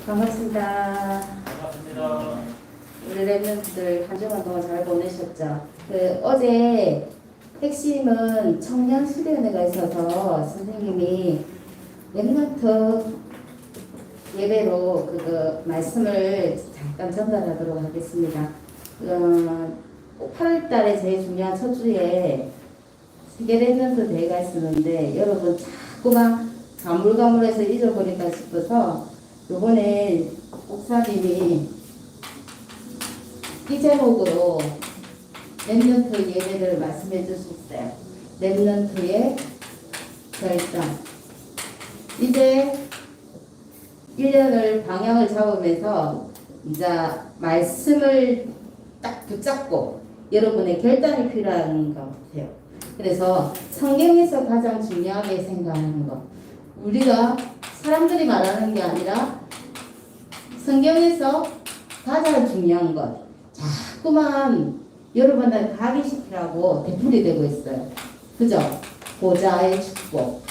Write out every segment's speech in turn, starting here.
반갑습니다. 반갑습니다. 우리 랩런트들 한 주간 동안 잘 보내셨죠? 어제 핵심은 청년 수련회가 있어서 선생님이 랩런트 예배로 말씀을 잠깐 전달하도록 하겠습니다. 8월 달에 제일 중요한 첫 주에 세계 랩런트 대회가 있었는데 여러분 자꾸만 가물가물해서 잊어버릴까 싶어서 요번에 목사님이 이 제목으로 랩런트 예배를 말씀해 주셨어요. 랩런트의 결단. 이제 1년을 방향을 잡으면서 이제 말씀을 딱 붙잡고 여러분의 결단이 필요한 것 같아요. 그래서 성경에서 가장 중요하게 생각하는 것. 우리가 사람들이 말하는 게 아니라 성경에서 가장 중요한 것. 자꾸만 여러분들 각인시키라고 되풀이되고 있어요. 그죠? 보좌의 축복.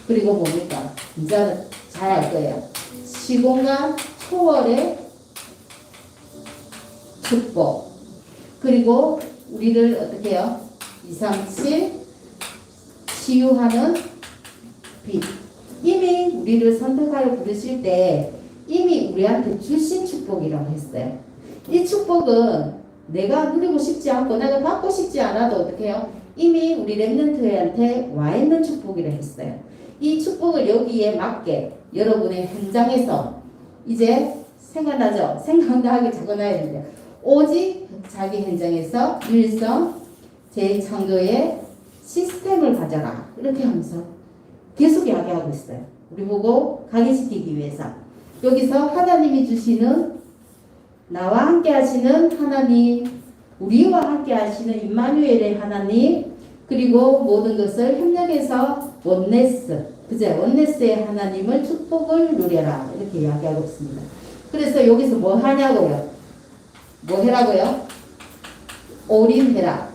그리고 뭡니까? 이제 잘 알 거예요. 시공간 초월의 축복. 그리고 우리를 어떻게 해요? 237 치유하는 빛. 이미 우리를 선택하여 부르실 때 이미 우리한테 주신 축복이라고 했어요. 이 축복은 내가 누리고 싶지 않고 내가 받고 싶지 않아도 어떻게 해요? 이미 우리 랩런트한테 와 있는 축복이라 했어요. 이 축복을 여기에 맞게 여러분의 현장에서 이제 생각나죠? 생각나게 적어놔야 됩니다. 오직 자기 현장에서 일성 재창조의 시스템을 가져라. 이렇게 하면서 계속 이야기하고 있어요. 우리 보고 각인시키기 위해서. 여기서 하나님이 주시는 나와 함께 하시는 하나님, 우리와 함께 하시는 임마누엘의 하나님, 그리고 모든 것을 협력해서 원네스, 그제 원네스의 하나님을 축복을 누려라. 이렇게 이야기하고 있습니다. 그래서 여기서 뭐 하냐고요? 뭐 해라고요? 올인해라.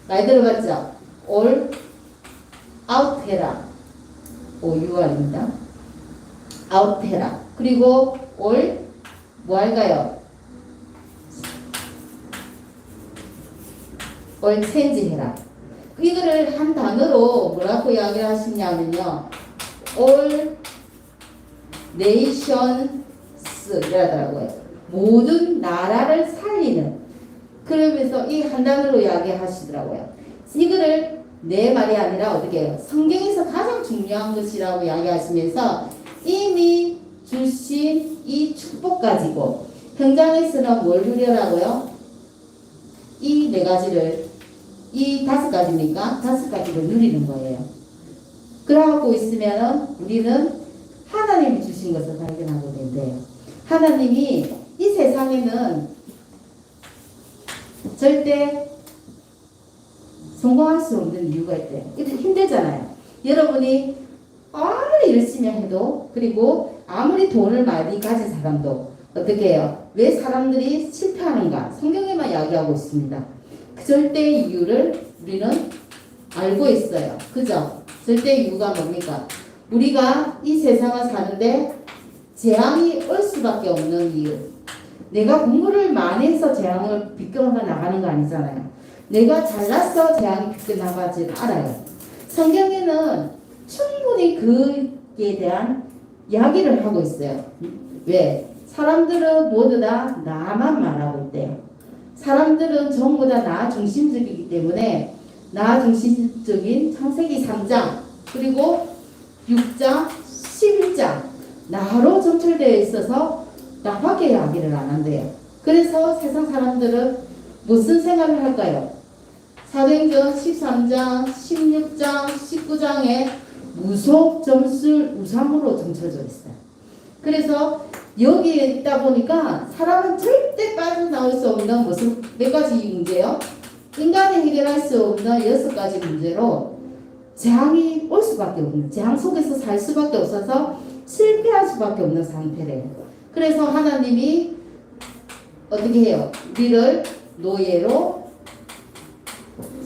많이 들어봤죠? 올 아웃해라. OUR입니다. 아웃해라. 그리고 올 뭐 할까요? 올 체인지해라. 이거를 한 단어로 뭐라고 이야기를 하시냐면요. 올 네이션스 이라더라고요. 모든 나라를 살리는. 그러면서 이 한 단어로 이야기하시더라고요. 이거를 내 말이 아니라 어떻게 해요? 성경에서 가장 중요한 것이라고 이야기하시면서 이미 주신 이 축복 가지고 현장에서는 뭘 누려라고요? 이 네 가지를, 이 5가지니까 5가지를 누리는 거예요. 그러고 있으면 우리는 하나님이 주신 것을 발견하게 된대요. 하나님이 이 세상에는 절대 성공할 수 없는 이유가 있대요. 힘들잖아요. 여러분이 아무리 열심히 해도, 그리고 아무리 돈을 많이 가진 사람도 어떻게 해요? 왜 사람들이 실패하는가? 성경에만 이야기하고 있습니다. 그 절대 이유를 우리는 알고 있어요. 그죠? 절대 이유가 뭡니까? 우리가 이 세상을 사는데 재앙이 올 수밖에 없는 이유. 내가 공부를 많이 해서 재앙을 비껴나가 나가는 거 아니잖아요. 내가 잘났어 재앙이 비껴나가지 않아요. 성경에는 충분히 그에 대한 이야기를 하고 있어요. 왜? 사람들은 모두 다 나만 말하고 있대요. 사람들은 전부 다 나 중심적이기 때문에 나 중심적인 창세기 3장 그리고 6장 11장 나로 점철되어 있어서 나밖에 이야기를 안 한대요. 그래서 세상 사람들은 무슨 생각을 할까요? 사도행전 13장, 16장, 19장에 무속 점술 우상으로 점쳐져 있어요. 그래서 여기에 있다 보니까 사람은 절대 빠져나올 수 없는 무슨 몇 가지 문제요? 인간이 해결할 수 없는 6가지 문제로 재앙이 올 수밖에 없는, 재앙 속에서 살 수밖에 없어서 실패할 수밖에 없는 상태래요. 그래서 하나님이 어떻게 해요? 우리를 노예로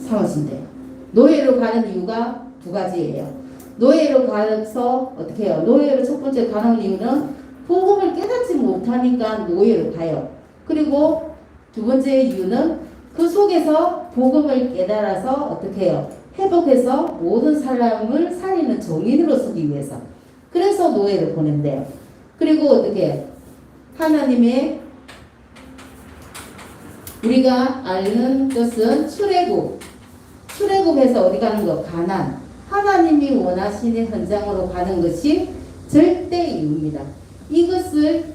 삼으신대요. 노예로 가는 이유가 2가지예요. 노예로 가서 어떻게 해요? 노예로 첫 번째 가는 이유는 복음을 깨닫지 못하니까 노예로 가요. 그리고 두 번째 이유는 그 속에서 복음을 깨달아서 어떻게 해요? 회복해서 모든 사람을 살리는 정인으로 서기 위해서. 그래서 노예를 보낸대요. 그리고 어떻게 하나님의 우리가 아는 것은 출애굽에서 어디 가는 거? 가나안. 하나님이 원하시는 현장으로 가는 것이 절대 이유입니다. 이것을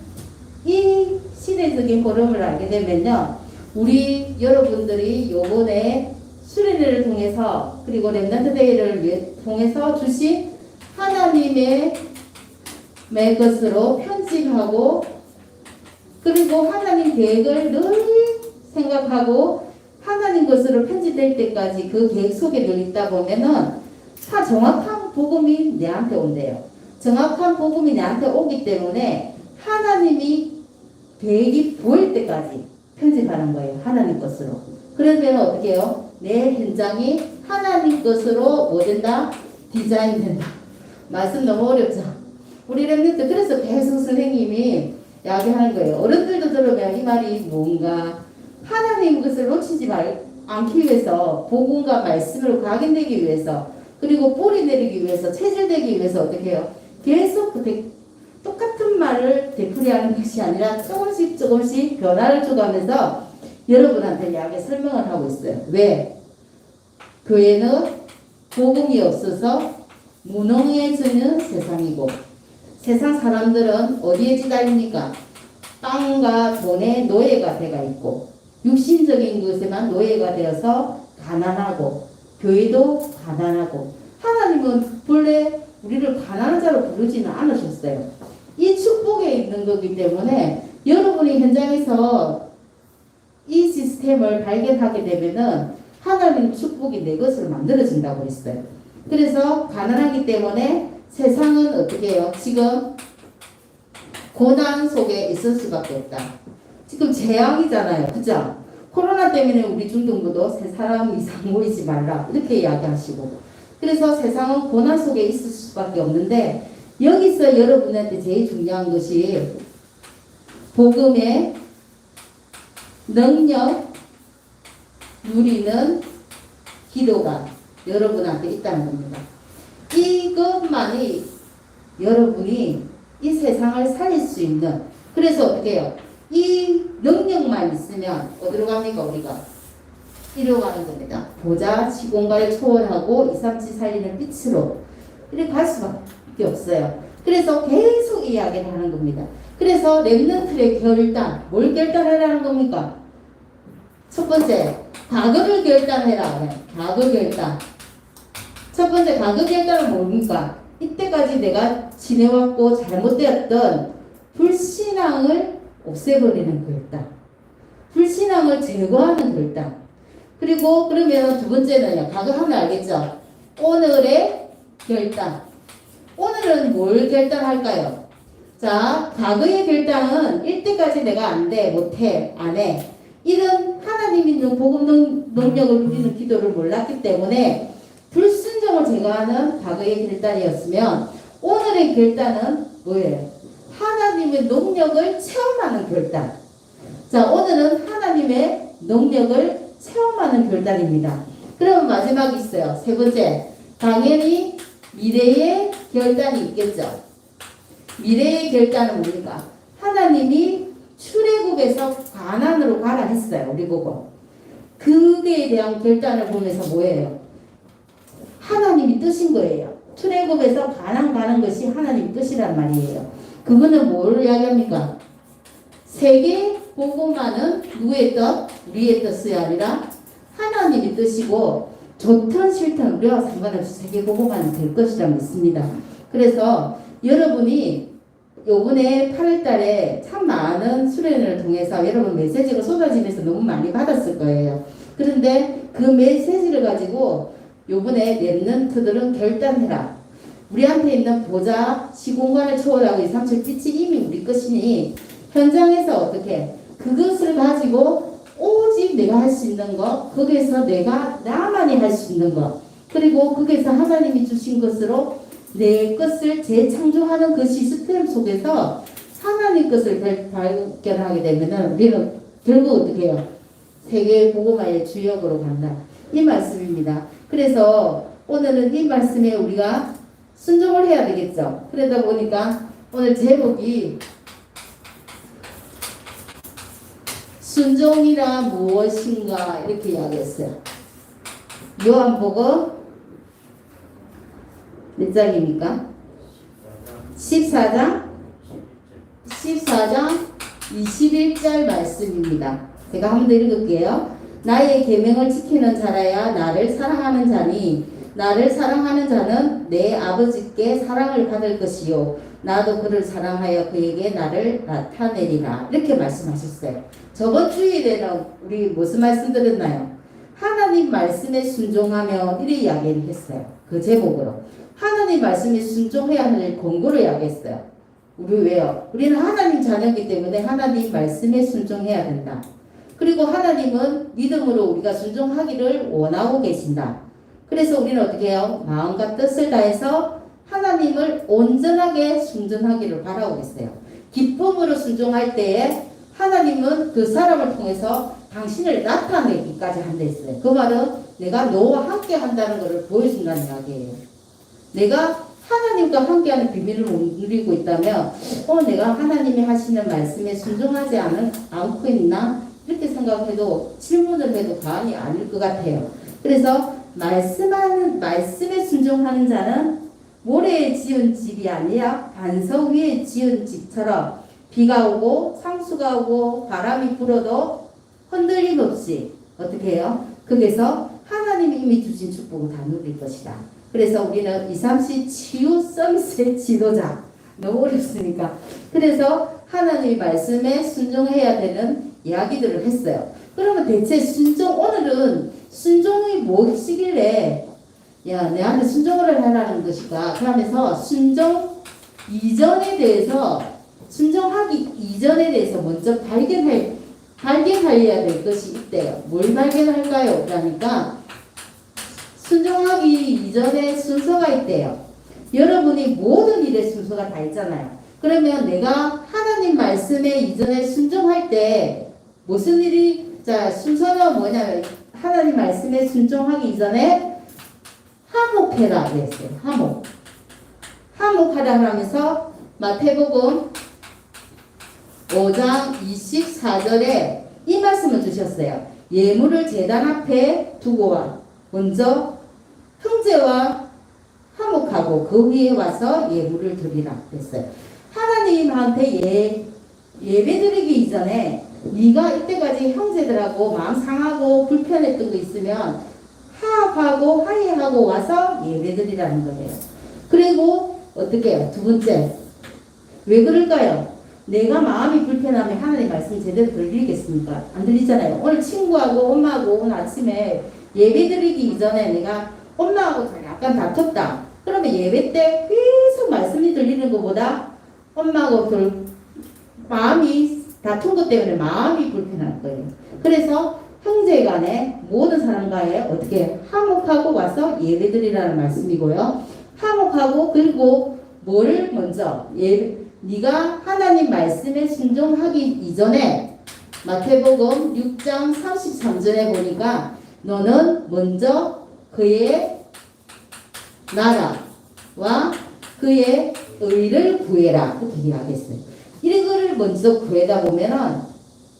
이 시대적인 흐름을 알게 되면요, 우리 여러분들이 요번에 수련회를 통해서 그리고 렘넌트 데이를 통해서 주신 하나님의 것으로 편집하고 그리고 하나님 계획을 늘 생각하고 하나님 것으로 편집될 때까지 그 계획 속에 늘 있다 보면은 다 정확한 복음이 내한테 온대요. 정확한 복음이 내한테 오기 때문에 하나님이 계획이 보일 때까지 편집하는 거예요. 하나님 것으로. 그러면 어떻게 해요? 내 현장이 하나님 것으로 뭐 된다? 디자인 된다. 말씀 너무 어렵죠? 우리 렘넌트 그래서 계속 선생님이 이야기하는 거예요. 어른들도 들으면 이 말이 뭔가 하나님 것을 놓치지 않기 위해서 복음과 말씀으로 각인되기 위해서 그리고 뿌리 내리기 위해서 체질되기 위해서 어떻게 해요? 계속 똑같은 말을 되풀이하는 것이 아니라 조금씩 변화를 줘가면서 여러분한테 이야기 설명을 하고 있어요. 왜? 교회는 복음이 없어서 무능해지는 세상이고 세상 사람들은 어디에 지달립니까? 땅과 돈의 노예가 돼가 있고 육신적인 것에만 노예가 되어서 가난하고 교회도 가난하고 하나님은 본래 우리를 가난한 자로 부르지는 않으셨어요. 이 축복에 있는 거기 때문에 여러분이 현장에서 이 시스템을 발견하게 되면은 하나님 축복이 내 것으로 만들어진다고 했어요. 그래서 가난하기 때문에 세상은 어떻게 해요? 지금 고난 속에 있을 수밖에 없다. 지금 재앙이잖아요. 그죠? 코로나 때문에 우리 중등부도 3사람 이상 모이지 말라 이렇게 이야기하시고 그래서 세상은 고난 속에 있을 수밖에 없는데 여기서 여러분한테 제일 중요한 것이 복음의 능력 누리는 기도가 여러분한테 있다는 겁니다. 이것만이 여러분이 이 세상을 살릴 수 있는 그래서 어떻게 해요? 이 능력만 있으면 어디로 갑니까 우리가? 이리로 가는 겁니다. 보좌 시공간을 초월하고 2, 3, 7 살리는 빛으로 이렇게 갈 수밖에 없어요. 그래서 계속 이야기를 하는 겁니다. 그래서 렘넌트의 결단, 뭘 결단하라는 겁니까? 첫 번째, 과거를 결단해라. 과거 결단. 첫 번째 과거 결단은 뭡니까? 이때까지 내가 지내왔고 잘못되었던 불신앙을 없애버리는 결단. 불신앙을 제거하는 결단. 그리고 그러면 두 번째는요. 과거 하면 알겠죠? 오늘의 결단. 오늘은 뭘 결단할까요? 자, 과거의 결단은 이때까지 내가 안 돼, 못해, 안 해. 이런 하나님이 있는 복음 능력을 누리는 기도를 몰랐기 때문에 불순종을 제거하는 과거의 결단이었으면 오늘의 결단은 뭐예요? 하나님의 능력을 체험하는 결단. 자, 오늘은 하나님의 능력을 체험하는 결단입니다. 그럼 마지막이 있어요. 세 번째, 당연히 미래의 결단이 있겠죠. 미래의 결단은 뭡니까? 하나님이 출애굽에서 가나안으로 가라 했어요. 우리 보고. 그에 대한 결단을 보면서 뭐예요? 하나님이 뜻인 거예요. 출애굽에서 가나안 가는 것이 하나님 뜻이란 말이에요. 그거는 뭘 이야기합니까? 세계 복음만은 누구의 뜻? 우리의 뜻이 아니라 하나님의 뜻이고 좋든 싫든 우리와 상관없이 세계 복음만은 될 것이라 믿습니다. 그래서 여러분이 요번에 8월달에 참 많은 수련회를 통해서 여러분 메시지가 쏟아지면서 너무 많이 받았을 거예요. 그런데 그 메시지를 가지고 요번에 렘넌트들은 결단해라. 우리한테 있는 보좌 시공간을 초월하고 2, 3, 7 빛이 이미 우리 것이니 현장에서 어떻게 그것을 가지고 오직 내가 할 수 있는 것, 거기에서 나만이 할 수 있는 것, 그리고 거기에서 하나님이 주신 것으로 내 것을 재창조하는 그 시스템 속에서 하나님 것을 발견하게 되면은 우리는 결국 어떻게 해요? 세계 복음화의 주역으로 간다. 이 말씀입니다. 그래서 오늘은 이 말씀에 우리가 순종을 해야 되겠죠. 그러다 보니까 오늘 제목이 순종이라 무엇인가 이렇게 이야기했어요. 요한복음 몇 장입니까? 14장 21절 말씀입니다. 제가 한 번 더 읽을게요. 나의 계명을 지키는 자라야 나를 사랑하는 자니 나를 사랑하는 자는 내 아버지께 사랑을 받을 것이요 나도 그를 사랑하여 그에게 나를 나타내리라. 이렇게 말씀하셨어요. 저번 주일에는 우리 무슨 말씀 드렸나요? 하나님 말씀에 순종하며 이렇게 이야기를 했어요. 그 제목으로 하나님 말씀에 순종해야 할 권고를 이야기했어요. 우리 왜요? 우리는 하나님 자녀이기 때문에 하나님 말씀에 순종해야 된다. 그리고 하나님은 믿음으로 우리가 순종하기를 원하고 계신다. 그래서 우리는 어떻게 해요? 마음과 뜻을 다해서 하나님을 온전하게 순종하기를 바라고 있어요. 기쁨으로 순종할 때에 하나님은 그 사람을 통해서 당신을 나타내기까지 한다 했어요. 그 말은 내가 너와 함께 한다는 것을 보여준다는 이야기예요. 내가 하나님과 함께하는 비밀을 누리고 있다면 내가 하나님이 하시는 말씀에 순종하지 않고 있나? 이렇게 생각해도 질문을 해도 과언이 아닐 것 같아요. 그래서 말씀에 순종하는 자는 모래에 지은 집이 아니라 반석 위에 지은 집처럼 비가 오고 상수가 오고 바람이 불어도 흔들림 없이 어떻게 해요? 거기서 하나님이 이미 주신 축복을 다 누릴 것이다. 그래서 우리는 237 치유 서비스의 지도자. 너무 어렵으니까. 그래서 하나님의 말씀에 순종해야 되는 이야기들을 했어요. 그러면 대체 오늘은 순종이 무엇이길래 내한테 순종을 하라는 것일까? 그러면서 순종하기 이전에 대해서 먼저 발견해야 될 것이 있대요. 뭘 발견할까요? 그러니까 순종하기 이전에 순서가 있대요. 여러분이 모든 일에 순서가 다 있잖아요. 그러면 내가 하나님 말씀에 이전에 순종할 때 무슨 일이 순서는 뭐냐면 하나님 말씀에 순종하기 이전에 화목해라 그랬어요. 화목하라 하면서 마태복음 5장 24절에 이 말씀을 주셨어요. 예물을 제단 앞에 두고 먼저 형제와 화목하고 그 위에 와서 예물을 드리라 그랬어요. 하나님한테 예배드리기 이전에 네가 이때까지 형제들하고 마음 상하고 불편했던 거 있으면 화합하고 화해하고 와서 예배드리라는 거예요. 그리고 어떻게 해요? 두 번째, 왜 그럴까요? 내가 마음이 불편하면 하나님 말씀 제대로 들리겠습니까? 안 들리잖아요. 오늘 친구하고 엄마하고 오늘 아침에 예배드리기 이전에 내가 엄마하고 약간 다퉜다. 그러면 예배 때 계속 말씀이 들리는 것보다 엄마하고 마음이 다툰 것 때문에 마음이 불편할 거예요. 그래서 형제간에 모든 사람과의 어떻게 화목하고 와서 예배드리라는 말씀이고요. 화목하고 그리고 뭐를 먼저 네가 하나님 말씀에 순종하기 이전에 마태복음 6장 33절에 보니까 너는 먼저 그의 나라와 그의 의를 구해라 그렇게 이야기했어요. 이거를 먼저 구해다 보면은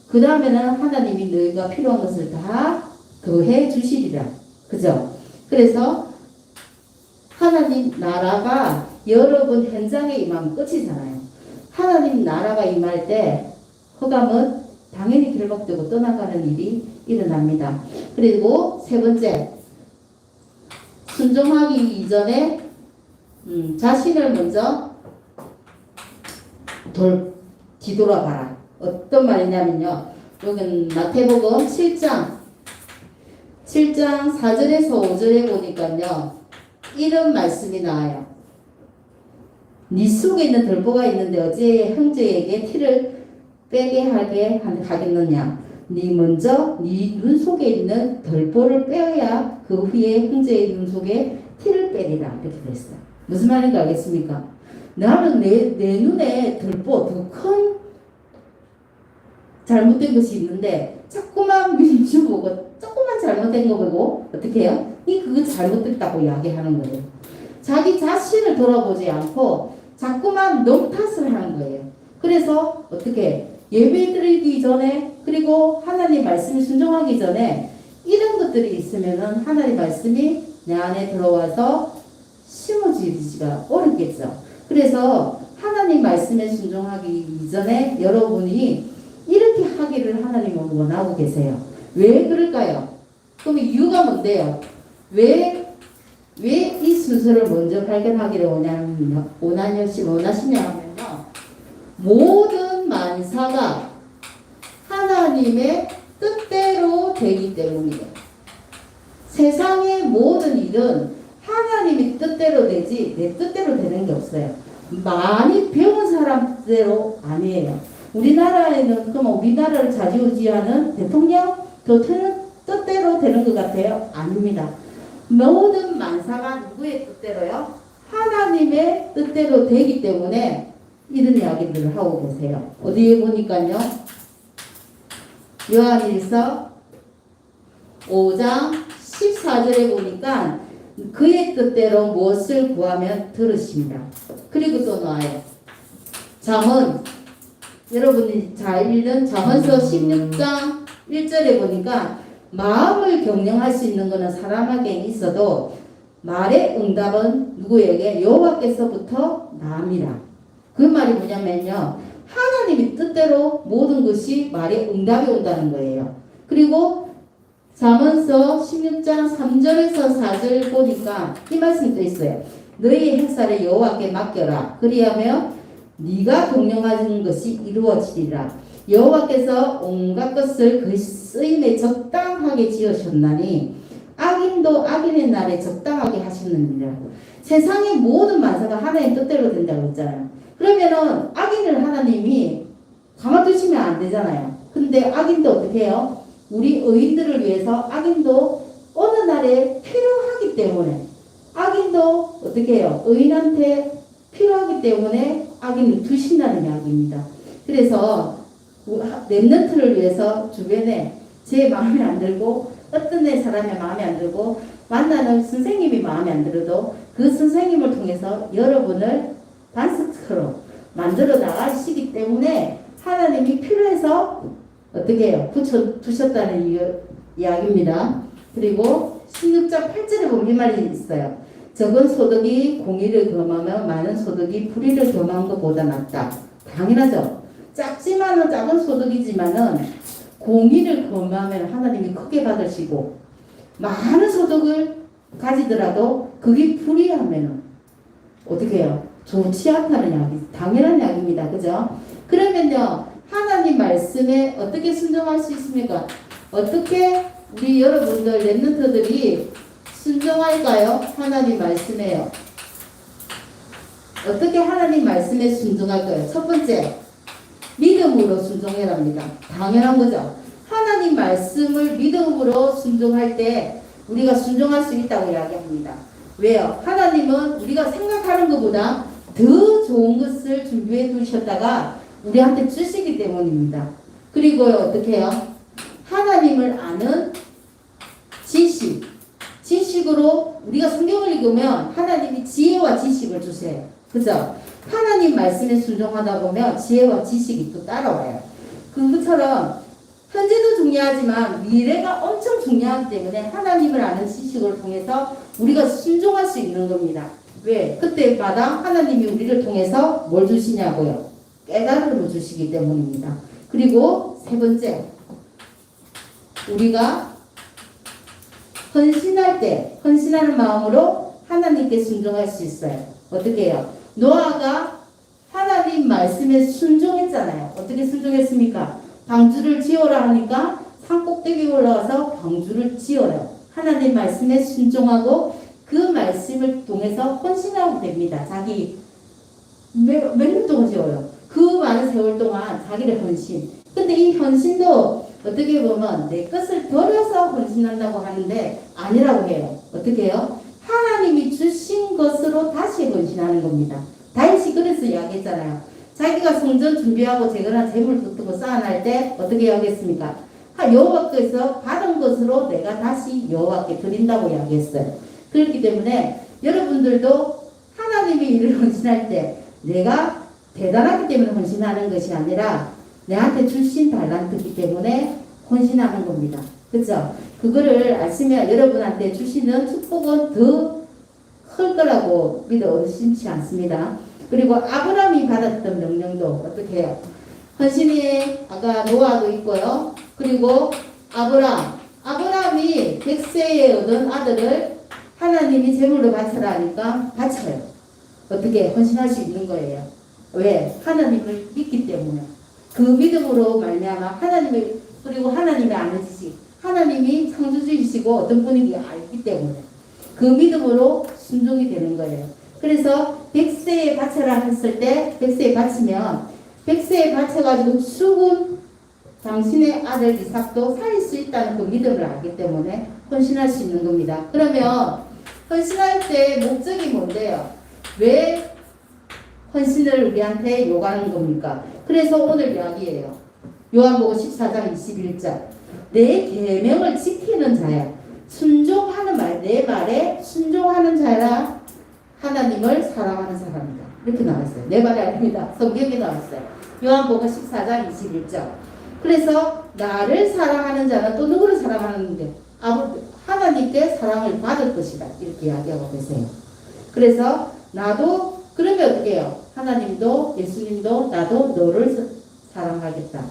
그 다음에는 하나님이 너희가 필요한 것을 다 더해 주시리라. 그죠? 그래서 하나님 나라가 여러분 현장에 임하면 끝이잖아요. 하나님 나라가 임할 때 흑암은 당연히 결박되고 떠나가는 일이 일어납니다. 그리고 세 번째, 순종하기 이전에 자신을 먼저 뒤돌아봐라. 어떤 말이냐면요. 여기는 마태복음 7장 4절에서 5절에 보니까요. 이런 말씀이 나와요. 네 속에 있는 들보가 있는데 어찌 형제에게 티를 빼게 하겠느냐. 네 먼저 네 눈 속에 있는 들보를 빼야 그 후에 형제의 눈 속에 티를 빼리라. 이렇게 됐어요. 무슨 말인지 알겠습니까? 나는 내 눈에 들보, 더 큰 잘못된 것이 있는데 자꾸만 민주 보고 조금만 잘못된 거 보고 어떻게 해요? 그거 잘못됐다고 이야기하는 거예요. 자기 자신을 돌아보지 않고 자꾸만 놈 탓을 하는 거예요. 그래서 어떻게 예배 드리기 전에 그리고 하나님 말씀을 순종하기 전에 이런 것들이 있으면은 하나님 말씀이 내 안에 들어와서 심어지기가 어렵겠죠. 그래서 하나님 말씀에 순종하기 이전에 여러분이 이렇게 하기를 하나님은 원하고 계세요. 왜 그럴까요? 그럼 이유가 뭔데요? 왜 이 순서를 먼저 발견하기를 원하시냐면요. 모든 만사가 하나님의 뜻대로 되기 때문이에요. 세상의 모든 일은 하나님의 뜻대로 되지 내 뜻대로 되는 게 없어요. 많이 배운 사람대로 아니에요. 우리나라에는 그럼 우리나라를 좌지우지하는 대통령 뜻대로 되는 것 같아요? 아닙니다. 모든 만사가 누구의 뜻대로요? 하나님의 뜻대로 되기 때문에 이런 이야기들을 하고 계세요. 어디에 보니까요. 요한일서 5장 14절에 보니까 그의 뜻대로 무엇을 구하면 들으십니다. 그리고 또 나와요. 잠언 여러분이 잘 읽는 잠언서 16장 1절에 보니까 마음을 경영할 수 있는 것은 사람에게 있어도 말의 응답은 누구에게? 여호와께서부터 나옵니다. 그 말이 뭐냐면요. 하나님의 뜻대로 모든 것이 말의 응답이 온다는 거예요. 그리고 잠언서 16장 3절에서 4절 보니까 이 말씀도 있어요. 너희 행사를 여호와께 맡겨라. 그리하면 네가 동령하는 것이 이루어지리라. 여호와께서 온갖 것을 그 쓰임에 적당하게 지으셨나니 악인도 악인의 날에 적당하게 하셨느니라. 세상의 모든 만사가 하나님 뜻대로 된다고 했잖아요. 그러면은 악인을 하나님이 가만두시면 안 되잖아요. 근데 악인도 어떻게 해요? 우리 의인들을 위해서 악인도 어느 날에 필요하기 때문에 악인도 어떻게 해요? 의인한테 필요하기 때문에 악인을 두신다는 이야기입니다. 그래서 렘넌트를 위해서 주변에 제 마음에 안 들고 어떤 사람의 마음에 안 들고 만나는 선생님이 마음에 안 들어도 그 선생님을 통해서 여러분을 반스크로 만들어 나가시기 때문에 하나님이 필요해서 어떻게 해요? 두셨다는 이야기입니다. 그리고 16장 8절에 보면 이 말이 있어요. 적은 소득이 공의를 겸하면 많은 소득이 불의를 겸한 것보다 낫다. 당연하죠. 작지만은 작은 소득이지만은 공의를 겸하면 하나님이 크게 받으시고 많은 소득을 가지더라도 그게 불의하면은 어떻게 해요? 좋지 않다는 이야기, 당연한 이야기입니다. 그죠? 그러면요, 하나님 말씀에 어떻게 순종할 수 있습니까? 어떻게 우리 여러분들 렘넌트들이 순종할까요? 하나님 말씀에요. 어떻게 하나님 말씀에 순종할까요? 첫 번째, 믿음으로 순종해랍니다. 당연한 거죠. 하나님 말씀을 믿음으로 순종할 때 우리가 순종할 수 있다고 이야기합니다. 왜요? 하나님은 우리가 생각하는 것보다 더 좋은 것을 준비해 두셨다가 우리한테 주시기 때문입니다. 그리고 어떻게 해요? 하나님을 아는 지식으로 우리가 성경을 읽으면 하나님이 지혜와 지식을 주세요. 그죠? 하나님 말씀에 순종하다 보면 지혜와 지식이 또 따라와요. 그것처럼 현재도 중요하지만 미래가 엄청 중요하기 때문에 하나님을 아는 지식을 통해서 우리가 순종할 수 있는 겁니다. 왜? 그때마다 하나님이 우리를 통해서 뭘 주시냐고요? 깨달음을 주시기 때문입니다. 그리고 세 번째, 우리가 헌신할 때 헌신하는 마음으로 하나님께 순종할 수 있어요. 어떻게 해요? 노아가 하나님 말씀에 순종했잖아요. 어떻게 순종했습니까? 방주를 지어라 하니까 산 꼭대기에 올라가서 방주를 지어요. 하나님 말씀에 순종하고 그 말씀을 통해서 헌신하고 됩니다. 자기 몇 년 동안 지어요. 그 많은 세월 동안 자기를 헌신. 근데 이 헌신도 어떻게 보면 내 것을 버려서 헌신한다고 하는데 아니라고 해요. 어떻게 해요? 하나님이 주신 것으로 다시 헌신하는 겁니다. 다윗이 그래서 이야기했잖아요. 자기가 성전 준비하고 제거한 재물 같은 거 쌓아날 때 어떻게 하겠습니까? 여호와께서 받은 것으로 내가 다시 여호와께 드린다고 이야기했어요. 그렇기 때문에 여러분들도 하나님의 일을 헌신할 때 내가 대단하기 때문에 헌신하는 것이 아니라 내한테 주신 달란트이기 때문에 헌신하는 겁니다. 그렇죠? 그거를 아시면 여러분한테 주시는 축복은 더 클 거라고 믿어 의심치 않습니다. 그리고 아브라함이 받았던 명령도 어떻게 해요? 헌신이 아까 노아도 있고요. 그리고 아브라함이 100세에 얻은 아들을 하나님이 제물로 바쳐라 하니까 바쳐요. 어떻게 헌신할 수 있는 거예요. 왜? 하나님을 믿기 때문에. 그 믿음으로 말미암아 하나님을, 그리고 하나님의 아는 지식, 하나님이 창조주이시고 어떤 분인지 알기 때문에 그 믿음으로 순종이 되는 거예요. 그래서 100세에 바쳐라 했을 때 100세에 바치면 100세에 바쳐가지고 죽은 당신의 아들 이삭도 살릴 수 있다는 그 믿음을 알기 때문에 헌신할 수 있는 겁니다. 그러면 헌신할 때 목적이 뭔데요? 왜 헌신을 우리한테 요구하는 겁니까? 그래서 오늘 이야기예요. 요한복음 14장 21절. 내 계명을 지키는 자야. 순종하는 말, 내 말에 순종하는 자라 하나님을 사랑하는 사람이다. 이렇게 나왔어요. 내 말이 아닙니다. 성경에 나왔어요. 요한복음 14장 21절. 그래서 나를 사랑하는 자는 또 누구를 사랑하는데? 하나님께 사랑을 받을 것이다. 이렇게 이야기하고 계세요. 그래서 나도 그러면 어떻게 해요? 하나님도 예수님도 나도 너를 사랑하겠다.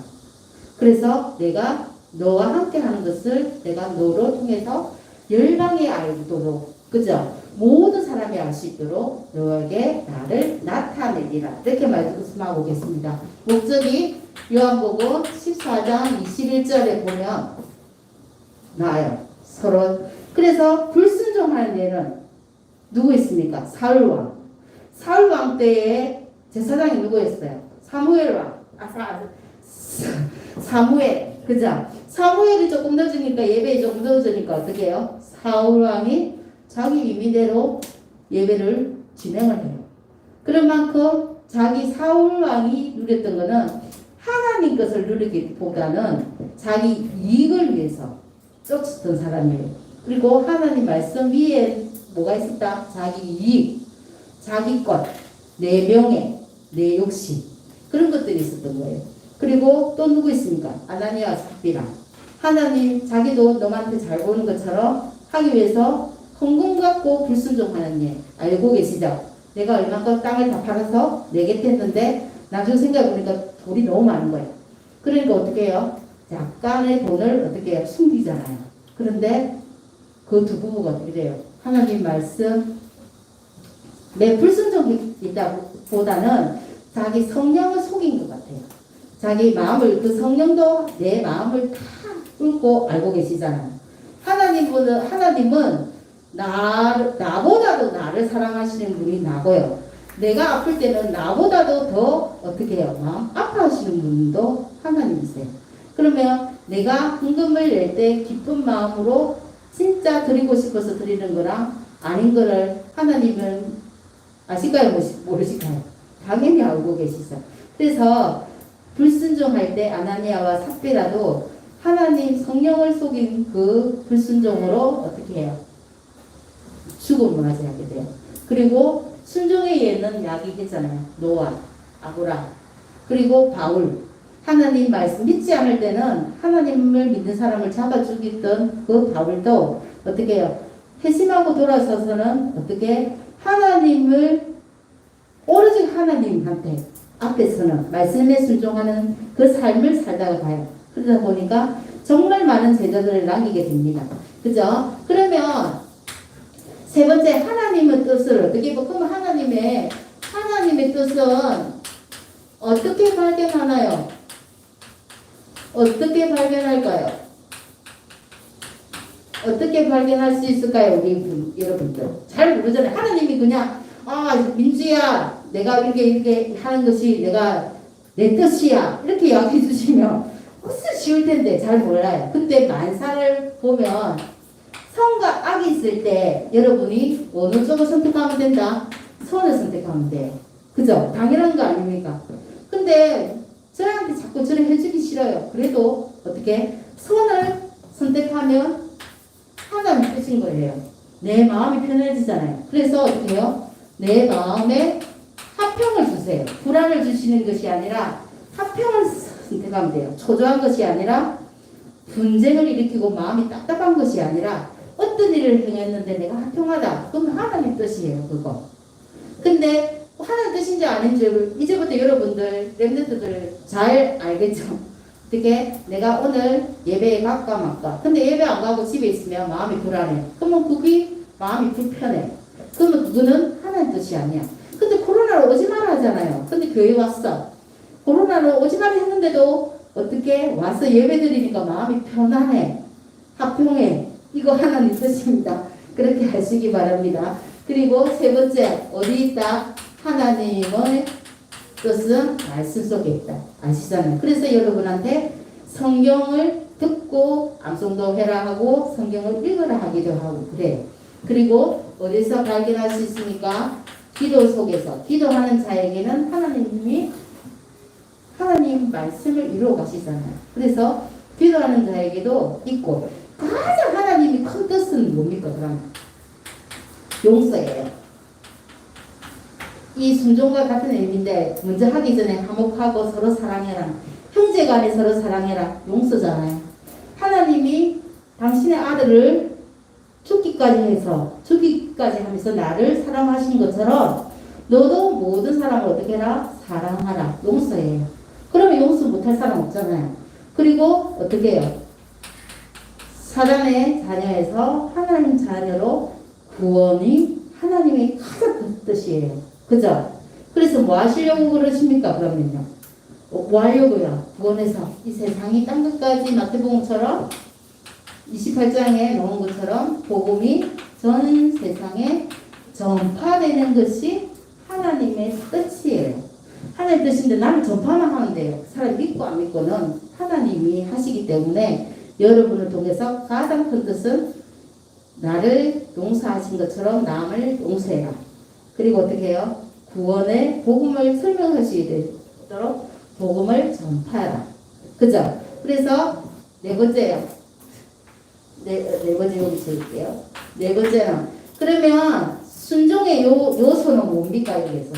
그래서 내가 너와 함께 하는 것을 내가 너로 통해서 열방에 알도록, 그죠? 모든 사람이 알 수 있도록 너에게 나를 나타내리라. 이렇게 말씀하고 계십니다. 목적이 요한복음 14장 21절에 보면 나와요. 서로. 그래서 불순종하는 예는 누구 있습니까? 사울왕. 사울왕 때에 제사장이 누구였어요? 사무엘왕. 사무엘. 그죠? 사무엘이 조금 늦으니까 예배에 조금 늦으니까 어떻게 해요? 사울왕이 자기 임의대로 예배를 진행을 해요. 그런 만큼 자기 사울왕이 누렸던 거는 하나님 것을 누리기보다는 자기 이익을 위해서 쫓았던 사람이에요. 그리고 하나님 말씀 위에 뭐가 있었다? 자기 이익, 자기 것, 내 명예, 내 욕심, 그런 것들이 있었던 거예요. 그리고 또 누구 있습니까? 아나니아와 삽비라. 하나님 자기도 너한테 잘 보는 것처럼 하기 위해서 헌금 갖고 불순종하는 일 알고 계시죠? 내가 얼마큼 땅을 다 팔아서 내겠다 했는데 나중에 생각해보니까 돈이 너무 많은 거예요. 그러니까 어떻게 해요? 약간의 돈을 어떻게 해요? 숨기잖아요. 그런데 그 두 부부가 어떻게 돼요? 하나님 말씀 내 불순종이다 보다는 자기 성령을 속인 것 같아요. 자기 마음을, 그 성령도 내 마음을 다 뚫고 알고 계시잖아요. 하나님은 나보다도 나를 사랑하시는 분이 나고요. 내가 아플 때는 나보다도 더 어떻게 해요? 마음 아파하시는 분도 하나님이세요. 그러면 내가 헌금을 낼 때 기쁜 마음으로 진짜 드리고 싶어서 드리는 거랑 아닌 거를 하나님은 아실까요? 모르실까요? 당연히 알고 계시죠. 그래서 불순종할 때 아나니아와 삽비라도 하나님 성령을 속인 그 불순종으로 어떻게 해요? 죽음을 맞이하게 돼요. 그리고 순종의 예는 야기했잖아요. 노아, 아브라함, 그리고 바울. 하나님 말씀 믿지 않을 때는 하나님을 믿는 사람을 잡아 죽였던 그 바울도 어떻게 해요? 회심하고 돌아서서는 어떻게 하나님을 오로지 하나님한테 앞에서는 말씀에 순종하는 그 삶을 살다가 가요. 그러다 보니까 정말 많은 제자들을 남기게 됩니다. 그죠? 그러면 세 번째, 하나님의 뜻을 어떻게 보면 하나님의 뜻은 어떻게 발견하나요? 어떻게 발견할까요? 어떻게 발견할 수 있을까요? 우리 여러분들 잘 모르잖아요. 하나님이 그냥 민주야 내가 이렇게 하는 것이 내가 내 뜻이야 이렇게 이야기해 주시면 훨씬 쉬울 텐데 잘 몰라요. 근데 만사를 보면 선과 악이 있을 때 여러분이 어느 쪽을 선택하면 된다? 선을 선택하면 돼요. 그죠? 당연한 거 아닙니까? 근데 저한테 자꾸 저를 해주기 싫어요. 그래도 어떻게 선을 선택하면 하나님 뜻인 거예요. 내 마음이 편해지잖아요. 그래서 어떻게 해요? 내 마음에 화평을 주세요. 불안을 주시는 것이 아니라 화평을 선택하면 돼요. 초조한 것이 아니라 분쟁을 일으키고 마음이 답답한 것이 아니라 어떤 일을 행했는데 내가 화평하다. 그건 하나님 뜻이에요. 그거. 근데 하나님 뜻인지 아닌지 이제부터 여러분들 렘넌트들 잘 알겠죠? 어떻게 내가 오늘 예배에 갈까 말까. 근데 예배 안 가고 집에 있으면 마음이 불안해. 그러면 그게 마음이 불편해. 그러면 그거는 하나님 뜻이 아니야. 근데 코로나로 오지 마라 하잖아요. 근데 교회 왔어. 코로나로 오지 마라 했는데도 어떻게 와서 예배 드리니까 마음이 편안해. 화평해. 이거 하나님 뜻입니다. 그렇게 하시기 바랍니다. 그리고 세 번째, 어디 있다? 하나님의 뜻은 말씀 속에 있다. 아시잖아요. 그래서 여러분한테 성경을 듣고 암송도 해라 하고 성경을 읽으라 하기도 하고 그래요. 그리고 어디서 발견할 수 있습니까? 기도 속에서. 기도하는 자에게는 하나님이 하나님 말씀을 이루어 가시잖아요. 그래서 기도하는 자에게도 있고 가장 하나님이 큰 뜻은 뭡니까? 그럼 용서예요. 이 순종과 같은 의미인데 먼저 하기 전에 화목하고 서로 사랑해라. 형제간에 서로 사랑해라. 용서잖아요. 하나님이 당신의 아들을 죽기까지 하면서 나를 사랑하신 것처럼 너도 모든 사람을 어떻게 해라? 사랑하라. 용서해요. 그러면 용서 못할 사람 없잖아요. 그리고 어떻게 해요? 사단의 자녀에서 하나님 자녀로 구원이 하나님의 가장 큰 뜻이에요. 그죠? 그래서 뭐 하시려고 그러십니까? 그러면요. 뭐 하려고요? 구원해서 이 세상이 땅끝까지 마태복음처럼 28장에 놓은 것처럼 복음이 전 세상에 전파되는 것이 하나님의 뜻이에요. 하나님 뜻인데 나는 전파만 하면 돼요. 사람 믿고 안 믿고는 하나님이 하시기 때문에 여러분을 통해서 가장 큰 뜻은 나를 용서하신 것처럼 남을 용서해라. 그리고 어떻게 해요? 구원의 복음을 설명할 수 있도록 복음을 전파해라. 그죠? 그래서 네 번째요. 네 번째 여기 쓸게요. 네 번째는 그러면 순종의 요소는 뭡니까? 여기에서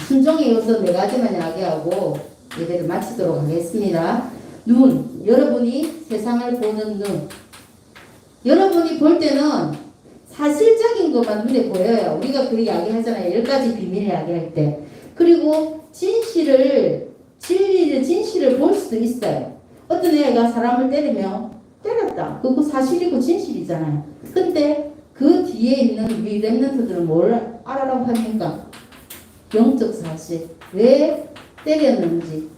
순종의 요소 네 가지만 이야기하고 예배를 마치도록 하겠습니다. 눈, 여러분이 세상을 보는 눈. 여러분이 볼 때는 사실적인 것만 눈에 보여요. 우리가 그 이야기 하잖아요. 10가지 비밀 이야기할 때. 그리고 진실을 볼 수도 있어요. 어떤 애가 사람을 때리면 때렸다. 그거 사실이고 진실이잖아요. 근데 그 뒤에 있는 우리 렘넌트들은 뭘 알아라고 합니까? 영적 사실. 왜 때렸는지.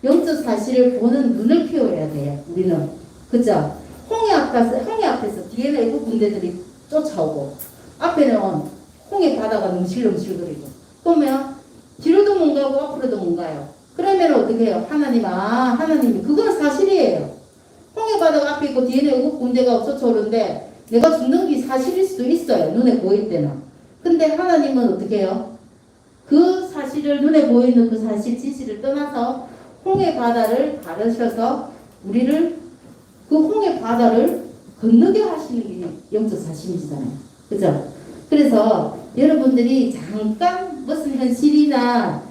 영적 사실을 보는 눈을 키워야 돼요. 우리는. 그죠? 홍해 앞에서 뒤에는 외국 군대들이 쫓아오고 앞에는 홍해 바다가 넘실넘실거리고 그러면 뒤로도 못 가고 앞으로도 못 가요. 그러면 어떻게 해요? 하나님이 그건 사실이에요. 홍해 바다가 앞에 있고 뒤에는 외국 군대가 쫓아오는데 내가 죽는 게 사실일 수도 있어요. 눈에 보일 때는. 근데 하나님은 어떻게 해요? 그 사실을 눈에 보이는 그 사실 진실을 떠나서 홍해 바다를 가르셔서 우리를 그 홍해 바다를 건너게 하시는 게 영적 사실이잖아요. 그죠? 그래서 여러분들이 잠깐 무슨 현실이나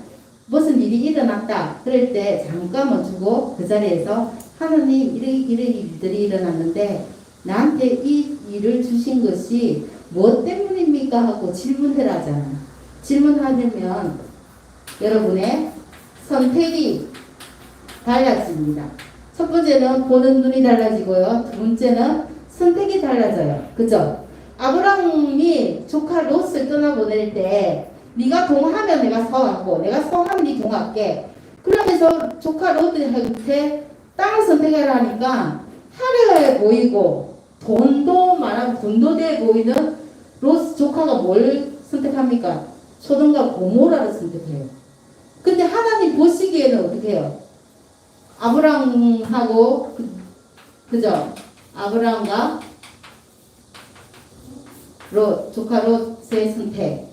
무슨 일이 일어났다 그럴 때 잠깐 멈추고 그 자리에서 하나님 이런 일들이 일어났는데 나한테 이 일을 주신 것이 무엇 때문입니까? 하고 질문해라 하잖아요. 질문하면 여러분의 선택이 달라집니다. 첫 번째는 보는 눈이 달라지고요. 두 번째는 선택이 달라져요. 그죠? 아브라함이 조카 롯을 떠나보낼 때 네가 동하면 내가 서하고 내가 서하면 네 동할게. 그러면서 조카 롯한테 땅을 선택해라 하니까 화려해 보이고 돈도 많고 돈도 돼 보이는 롯 조카가 뭘 선택합니까? 소돔과 고모라를 선택해요. 근데 하나님 보시기에는 어떻게 해요? 아브라함하고 그죠? 아브라함과 조카 롯의 선택.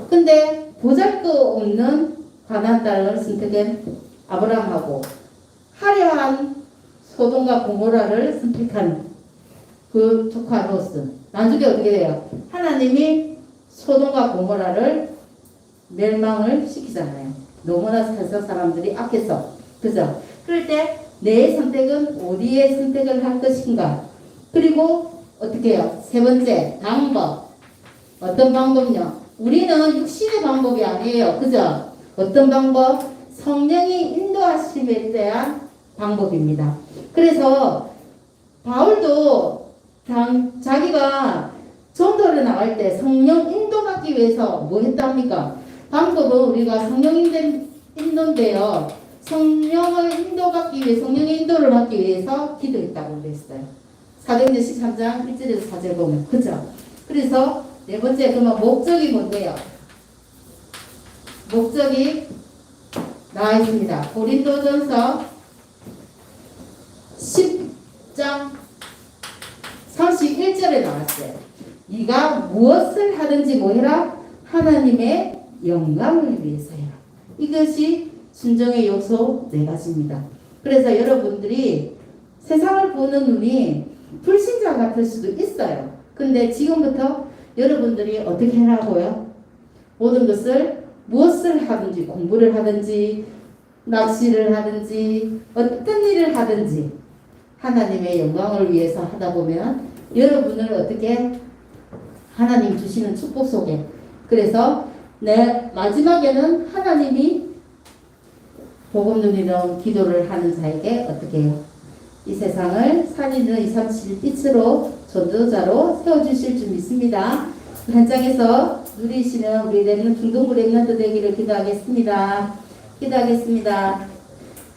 근데 보잘것없는 가나안 땅을 선택한 아브라함하고 화려한 소돔과 고모라를 선택한 그 조카 롯은 나중에 어떻게 돼요? 하나님이 소돔과 고모라를 멸망을 시키잖아요. 너무나 세상 사람들이 악해서. 그죠? 그럴 때 내 선택은 어디에 선택을 할 것인가? 그리고 어떻게 해요? 세 번째, 방법. 어떤 방법은요? 우리는 육신의 방법이 아니에요. 그죠? 어떤 방법? 성령이 인도하심에 대한 방법입니다. 그래서 바울도 자기가 전도를 나갈 때 성령 인도받기 위해서 뭐 했답니까? 방법은 우리가 성령 인도인데요. 성령을 인도받기 위해 성령의 인도를 받기 위해서 기도했다고 그랬어요. 사도행전 13장 1절에서 4절 보면 그죠? 그래서 네 번째 그러면 목적이 뭔데요? 목적이 나와 있습니다. 고린도전서 10장 31절에 나왔어요. 네가 무엇을 하든지 뭐해라? 하나님의 영광을 위해서 해라. 이것이 순종의 요소 네 가지입니다. 그래서 여러분들이 세상을 보는 눈이 불신자 같을 수도 있어요. 근데 지금부터 여러분들이 어떻게 하라고요? 모든 것을 무엇을 하든지 공부를 하든지 낚시를 하든지 어떤 일을 하든지 하나님의 영광을 위해서 하다 보면 여러분을 어떻게 하나님 주시는 축복 속에 그래서 마지막에는 하나님이 복음 누리는 기도를 하는 자에게 어떻게 해요? 이 세상을 살리는 237 빛으로 전도자로 세워주실 줄 믿습니다. 현장에서 누리시는 우리 랩런트 중동부 랩런트 되기를 기도하겠습니다. 기도하겠습니다.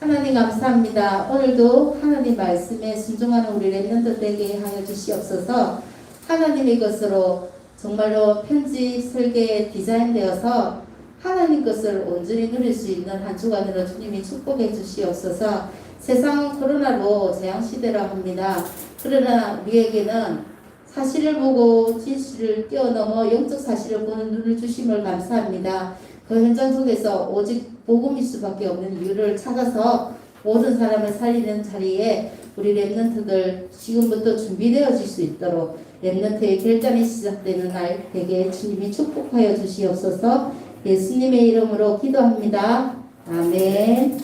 하나님 감사합니다. 오늘도 하나님 말씀에 순종하는 우리 랩런트 되게 하여 주시옵소서. 하나님의 것으로 정말로 편지 설계에 디자인되어서 하나님 것을 온전히 누릴 수 있는 한 주간으로 주님이 축복해 주시옵소서. 세상은 코로나로 재앙시대라 합니다. 그러나 우리에게는 사실을 보고 진실을 뛰어넘어 영적 사실을 보는 눈을 주심을 감사합니다. 그 현장 속에서 오직 복음일 수밖에 없는 이유를 찾아서 모든 사람을 살리는 자리에 우리 랩런트들 지금부터 준비되어질 수 있도록 랩런트의 결단이 시작되는 날 되게 주님이 축복하여 주시옵소서. 예수님의 이름으로 기도합니다. 아멘.